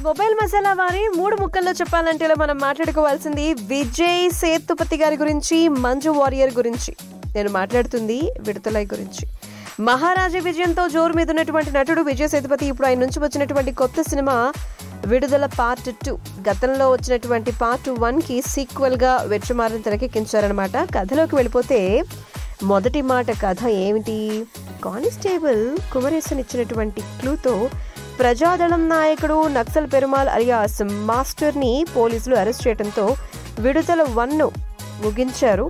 Mobile masala వారి 3 ముక్కల్లో చెప్పాలంటే మనం మాట్లాడుకోవాల్సింది విజయ్ సేతుపతి గారి గురించి, మంజు వారియర్ గురించి. నేను మాట్లాడుతుంది విడుదల గురించి. మహారాజా విజయంతో జోరు మీద ఉన్నటువంటి నటుడు విజయ్ సేతుపతి ఇప్పుడు ఆయన నుంచి వచ్చినటువంటి కొత్త సినిమా విడుదల పార్ట్ 2 గతంలో వచ్చినటువంటి పార్ట్ 1కి సీక్వెల్ గా వెట్రిమారన్ తెరకెక్కించారనమాట. కథలోకి వెళ్ళిపోతే మొదటి మాట కథ ఏమిటి? కానిస్టేబుల్ కుమరేసన్ ఇచ్చినటువంటి క్లూతో ప్రజాదళం నాయకుడు నక్సల్ పెరుమాల్ అలియాస్ మాస్టర్ ని పోలీసులు అరెస్ట్ చేయడంతో విడుదల 1 ముగించారు.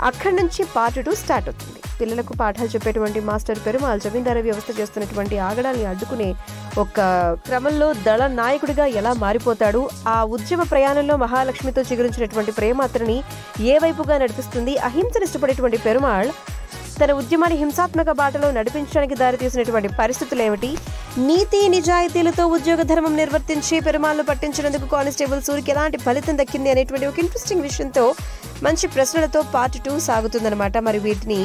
అక్కడి నుంచి పార్ట్ 2 స్టార్ట్ అవుతుంది. పిల్లలకు పాఠాలు చెప్పేటువంటి మాస్టర్ పెరుమాల్ జమీందారీ వ్యవస్థ చేస్తున్నటువంటి ఆగడాల్ని అడ్డుకునే ఒక క్రమంలో దళ నాయకుడిగా ఎలా మారిపోతాడు, ఆ ఉద్యమ ప్రయాణంలో మహాలక్ష్మితో చిగురించినటువంటి ప్రేమాత్రని ఏ వైపుగా నడిపిస్తుంది, అహింసను ఇష్టపడేటువంటి పెరుమాళ్ తన ఉద్యమాన్ని హింసాత్మక బాటలో నడిపించడానికి దారితీసినటువంటి పరిస్థితులు ఏమిటి, నీతి నిజాయితీలతో ఉద్యోగ ధర్మం నిర్వర్తించి పెరుమాళ్లు పట్టించినందుకు కానిస్టేబుల్ సూరికి ఎలాంటి ఫలితం దక్కింది అనేటువంటి ఒక ఇంట్రెస్టింగ్ విషయంతో మంచి ప్రశ్నలతో పార్ట్ 2 సాగుతుందన్నమాట. మరి వీటిని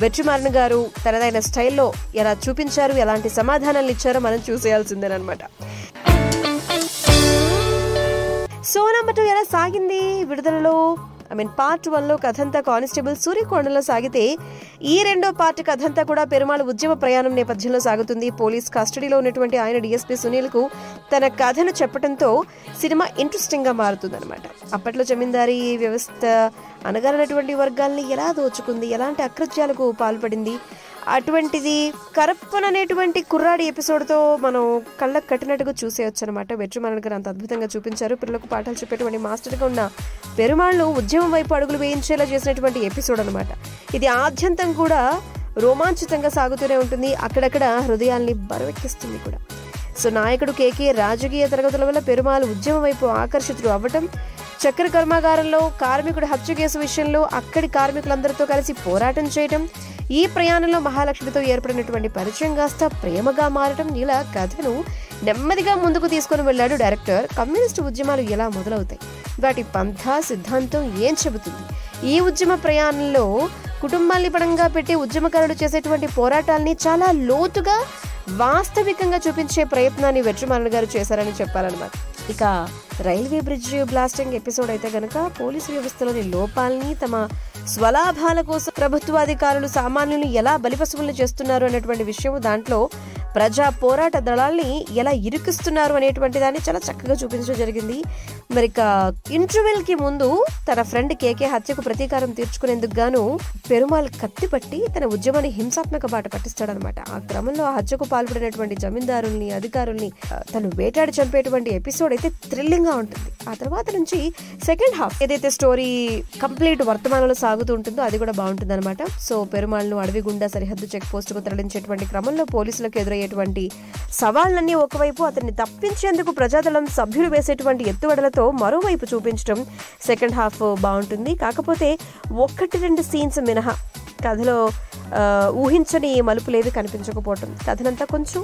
వెట్రిమారన్ గారు తనదైన స్టైల్లో ఎలా చూపించారు, ఎలాంటి సమాధానాలు ఇచ్చారో మనం చూసేయాల్సిందేనమాట. సో నెంబర్ 2 ఎలా సాగింది విడుదలలో? పార్ట్ 1లో కథంతా కానిస్టేబుల్ సూర్యకొండలో సాగితే ఈ రెండో పార్ట్ కథంతా కూడా పెరుమాళ్ ఉద్యమ ప్రయాణం నేపథ్యంలో సాగుతుంది. పోలీస్ కస్టడీలో ఉన్నటువంటి ఆయన డిఎస్పీ సునీల్ కు తన కథను చెప్పడంతో సినిమా ఇంట్రెస్టింగ్ గా మారుతుందన్నమాట. అప్పట్లో జమీందారీ వ్యవస్థ అనగానటువంటి వర్గాల్ని ఎలా దోచుకుంది, ఎలాంటి అకృత్యాలకు పాల్పడింది, అటువంటిది కరప్పన్ అనేటువంటి కుర్రాడి ఎపిసోడ్తో మనం కళ్ళకు కట్టినట్టుగా చూసేయచ్చు అనమాట. వెట్రిమారన్ గారు అంత అద్భుతంగా చూపించారు. పిల్లలకు పాఠాలు చెప్పేటువంటి మాస్టర్గా ఉన్న పెరుమాళ్లు ఉద్యమం వైపు అడుగులు వేయించేలా చేసినటువంటి ఎపిసోడ్ అనమాట. ఇది ఆద్యంతం కూడా రోమాంచితంగా సాగుతూనే ఉంటుంది, అక్కడక్కడ హృదయాల్ని బరువెక్కిస్తుంది కూడా. సో నాయకుడు కేకే రాజకీయ తరగతుల వల్ల పెరుమాళ్ ఉద్యమం వైపు ఆకర్షితుడు అవ్వటం, చక్కెర కర్మాగారంలో కార్మికుడి హత్య కేసు విషయంలో అక్కడి కార్మికులందరితో కలిసి పోరాటం చేయటం, ఈ ప్రయాణంలో మహాలక్ష్మితో ఏర్పడినటువంటి పరిచయం కాస్త ప్రేమగా మారటం, ఇలా కథను నెమ్మదిగా ముందుకు తీసుకుని వెళ్ళాడు డైరెక్టర్. కమ్యూనిస్టు ఉద్యమాలు ఎలా మొదలవుతాయి, వాటి పంథా సిద్ధాంతం ఏం చెబుతుంది, ఈ ఉద్యమ ప్రయాణంలో కుటుంబాన్ని పడంగా పెట్టి ఉద్యమకారులు చేసేటువంటి పోరాటాల్ని చాలా లోతుగా వాస్తవికంగా చూపించే ప్రయత్నాన్ని వెట్రిమారన్ గారు చేశారని చెప్పాలన్నమాట. ఇక రైల్వే బ్రిడ్జ్ బ్లాస్టింగ్ ఎపిసోడ్ అయితే గనక పోలీసు వ్యవస్థలోని లోపాలని, తమ స్వలాభాల కోసం ప్రభుత్వాధికారులు సామాన్యులను ఎలా బలిపశువులను చేస్తున్నారు అనేటువంటి విషయం, దాంట్లో ప్రజా పోరాట దళాల్ని ఎలా ఇరుకిస్తున్నారు అనేటువంటి దాన్ని చాలా చక్కగా చూపించడం జరిగింది. మరి ఇక ఇంటర్వెల్ కి ముందు తన ఫ్రెండ్ కేకే హత్యకు ప్రతీకారం తీర్చుకునేందుకు గాను పెరుమాళ్ కత్తిపట్టి తన ఉద్యమాన్ని హింసాత్మక బాట పట్టిస్తాడనమాట. ఆ క్రమంలో ఆ హత్యకు పాల్పడినటువంటి జమీందారుల్ని, అధికారుల్ని తను వేటాడి చంపేటువంటి ఎపిసోడ్ అయితే థ్రిల్లింగ్ గా ఉంటుంది. ఆ తర్వాత నుంచి సెకండ్ హాఫ్ ఏదైతే స్టోరీ కంప్లీట్ వర్తమానంలో సాగుతూ ఉంటుందో అది కూడా బాగుంటుంది అనమాట. సో పెరుమాళ్ను అడవి గుండా సరిహద్దు చెక్ పోస్ట్ కు తరలించేటువంటి క్రమంలో పోలీసులకు ఎదురయ్యేటువంటి సవాళ్లన్నీ ఒకవైపు, అతన్ని తప్పించేందుకు ప్రజాదళం సభ్యులు వేసేటువంటి ఎత్తుగడలతో మరోవైపు చూపించడం సెకండ్ హాఫ్ బాగుంటుంది. కాకపోతే 1-2 సీన్స్ మినహా కథలో ఊహించని మలుపులేవి కనిపించకపోవటం, కథనంతా కొంచెం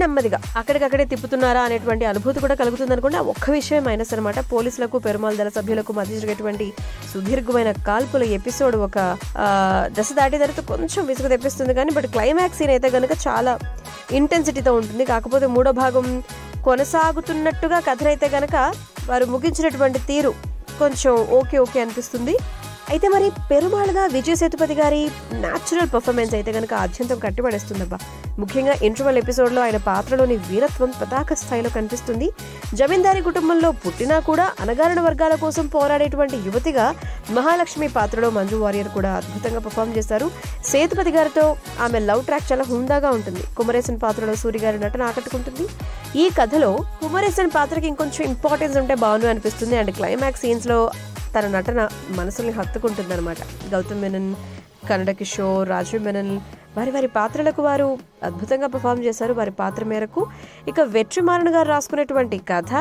నెమ్మదిగా అక్కడికక్కడే తిప్పుతున్నారా అనేటువంటి అనుభూతి కూడా కలుగుతుంది అనుకోండి. ఒక్క విషయం మైనస్ అనమాట. పోలీసులకు పెరుమాళ్ దళ సభ్యులకు మధ్య జరిగేటువంటి సుదీర్ఘమైన కాల్పుల ఎపిసోడ్ ఒక దశ దాటి తర్వాత కొంచెం విసుగు తెప్పిస్తుంది కానీ, బట్ క్లైమాక్స్ సీన్ అయితే కనుక చాలా ఇంటెన్సిటీతో ఉంటుంది. కాకపోతే మూడో భాగం కొనసాగుతున్నట్టుగా కథనైతే కనుక వారు ముగించినటువంటి తీరు కొంచెం ఓకే అనిపిస్తుంది. అయితే మరి పెరుమాళ్గా విజయ్ సేతుపతి గారి న్యాచురల్ పర్ఫార్మెన్స్ అయితే కనుక అత్యంతం కట్టిపడేస్తుందబ్బా. ముఖ్యంగా ఇంటర్వల్ ఎపిసోడ్లో ఆయన పాత్రలోని వీరత్వం పతాక స్థాయిలో కనిపిస్తుంది. జమీందారీ కుటుంబంలో పుట్టినా కూడా అణగారిన వర్గాల కోసం పోరాడేటువంటి యువతిగా మహాలక్ష్మి పాత్రలో మంజు వారియర్ కూడా అద్భుతంగా పర్ఫామ్ చేశారు. సేతుపతి గారితో ఆమె లవ్ ట్రాక్ చాలా హుందాగా ఉంటుంది. కుమరేసన్ పాత్రలో సూరి గారి నటన ఆకట్టుకుంటుంది. ఈ కథలో కుమరేసన్ పాత్రకి ఇంకొంచెం ఇంపార్టెన్స్ ఉంటే బాగుండు అనిపిస్తుంది. అండ్ క్లైమాక్స్ సీన్స్ లో తన నటన మనసుల్ని హత్తుకుంటుంది అనమాట. గౌతమ్ మెనన్, కన్నడ కిషోర్, రాజీవ్ మెనన్ వారి పాత్రలకు వారు అద్భుతంగా పర్ఫామ్ చేశారు వారి పాత్ర మేరకు. ఇక వెట్రిమారన్ గారు రాసుకున్నటువంటి కథ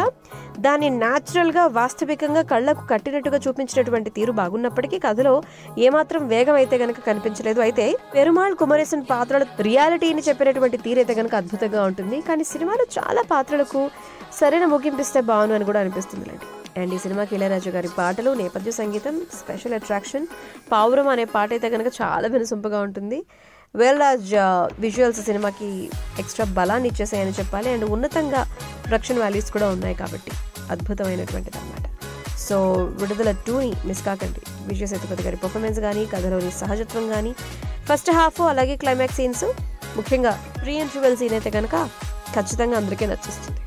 దాన్ని న్యాచురల్ గా వాస్తవికంగా కళ్లకు కట్టినట్టుగా చూపించినటువంటి తీరు బాగున్నప్పటికీ కథలో ఏమాత్రం వేగం అయితే గనక కనిపించలేదు. అయితే పెరుమాళ్ కుమరేసన్ పాత్రల రియాలిటీని చెప్పినటువంటి తీరు అయితే గనక అద్భుతంగా ఉంటుంది. కానీ సినిమాలో చాలా పాత్రలకు సరైన ముగింపిస్తే బాగుండు అని కూడా అనిపిస్తుంది. అండ్ ఈ సినిమాకి ఇళయరాజా గారి పాటలు, నేపథ్య సంగీతం, స్పెషల్ అట్రాక్షన్. పావురం అనే పాట అయితే కనుక చాలా వినసొంపుగా ఉంటుంది. వేల్ రాజ్ విజువల్స్ సినిమాకి ఎక్స్ట్రా బలాన్ని ఇచ్చేసాయని చెప్పాలి. అండ్ ఉన్నతంగా ప్రొడక్షన్ వాల్యూస్ కూడా ఉన్నాయి కాబట్టి అద్భుతమైనటువంటిది అనమాట. సో విడుదల 2ని మిస్ కాకండి. విజయ్ సేతుపతి గారి పర్ఫార్మెన్స్ కానీ, కథలోని సహజత్వం కానీ, ఫస్ట్ హాఫ్ అలాగే క్లైమాక్స్ సీన్స్, ముఖ్యంగా ప్రీ ఇంటర్వెల్ సీన్ అయితే కనుక ఖచ్చితంగా అందరికీ నచ్చేస్తుంది.